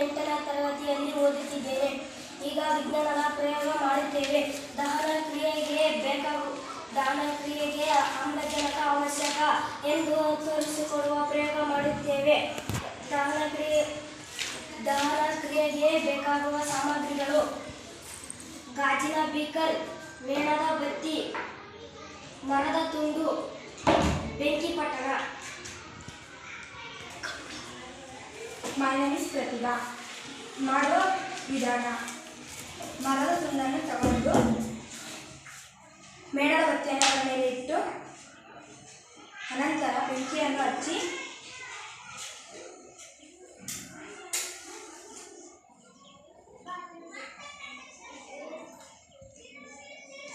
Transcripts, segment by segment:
8ನೇ ತರಗತಿಯಲ್ಲಿ ಓದುತ್ತಿದ್ದೇನೆ. ಈಗ ವಿಜ್ಞಾನದ ಪ್ರಯೋಗ ಮಾಡುತ್ತೇವೆ. ದಹನ ಕ್ರಿಯೆಗೆ ಆಮ್ಲಜನಕ ಅವಶ್ಯಕ ಎಂದು ತೋರಿಸಿಕೊಡುವ ಪ್ರಯೋಗ ಮಾಡುತ್ತೇವೆ. ದಹನ ಕ್ರಿಯೆಗೆ ಬೇಕಾಗುವ ಸಾಮಗ್ರಿಗಳು: ಗಾಜಿನ ಬೀಕರ್, ಮೇಣದ ಬತ್ತಿ, ಮರದ ತುಂಡು, ಬೆಂಕಿ ಪಟ್ಟಣ. My name is ಪ್ರತಿಭಾ. ಮಾಡುವ ವಿಧಾನ: ಮರದ ತುಂಡನ್ನು ತಗೊಂಡು ಮೇಣದ ಬತ್ತಿಯನ್ನು ಅದರ ಮೇಲೆ ಇಟ್ಟು ಅನಂತರ ಬೆಂಕಿಯನ್ನು ಹಚ್ಚಿ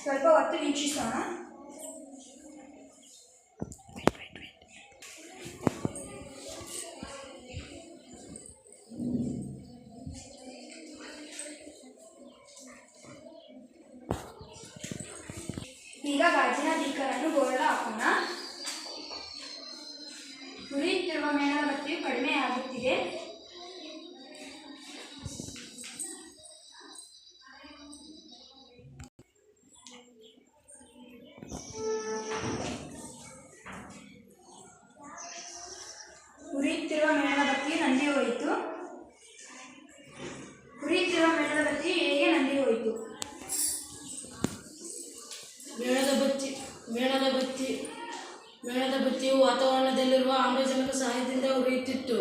ಸ್ವಲ್ಪ ಹೊತ್ತು ವೀಕ್ಷಿಸೋಣ. ಈಗ ಗಾಜಿನ ಬೀಕರನ್ನು ಗೋರಲು ಹಾಕೋಣ. ಉರಿಯುತ್ತಿರುವ ಮೇಣದ ಬತ್ತಿಯು ಕಡಿಮೆ ಆಗುತ್ತಿದೆ. ಉರಿಯುತ್ತಿರುವ ಮೇಣದ ಬತ್ತಿಯು ನಂದಿ ಹೋಯಿತು. ಉರಿಯುತ್ತಿರುವ ಮೇಣದ ಬತ್ತಿಯು ಹೇಗೆ ನಂದಿ ಹೋಯಿತು? ಮೇಣದ ಬತ್ತಿಯು ವಾತಾವರಣದಲ್ಲಿರುವ ಆಮ್ಲಜನಕ ಸಹಾಯದಿಂದ ಉರಿಯುತ್ತಿತ್ತು.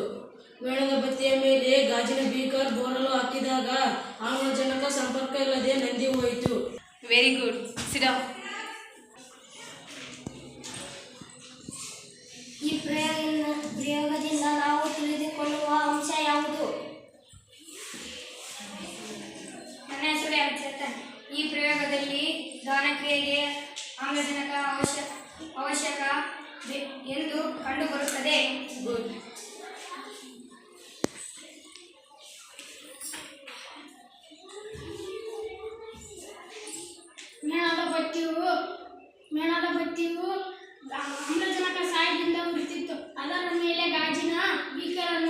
ಮೇಣದ ಬತ್ತಿಯ ಮೇಲೆ ಗಾಜಿನ ಬೀಕರ್ ಬೋರಲು ಹಾಕಿದಾಗ ಆಮ್ಲಜನಕ ಸಂಪರ್ಕ ಇಲ್ಲದೆ ನಂದಿ ಹೋಯಿತು. Very good. Sit down. ಈ ಪ್ರಯೋಗದಿಂದ ನಾವು ತಿಳಿದುಕೊಳ್ಳುವ ಅಂಶ ಯಾವುದು? ನನ್ನ ಹೆಸರು ಚೇತನ್. ಈ ಪ್ರಯೋಗದಲ್ಲಿ ದಹನ ಕ್ರಿಯೆಗೆ ಆಮ್ಲಜನಕ ಅವಶ್ಯಕ ಎಂದು ಕಂಡುಬರುತ್ತದೆ. ಗುಡ್. ಮೇಣದ ಬತ್ತಿಯು ಆಮ್ಲಜನಕ ಸಹಾಯದಿಂದ ಉರಿತಿತ್ತು. ಅದರ ಮೇಲೆ ಗಾಜಿನ ಬೀಕರನ್ನು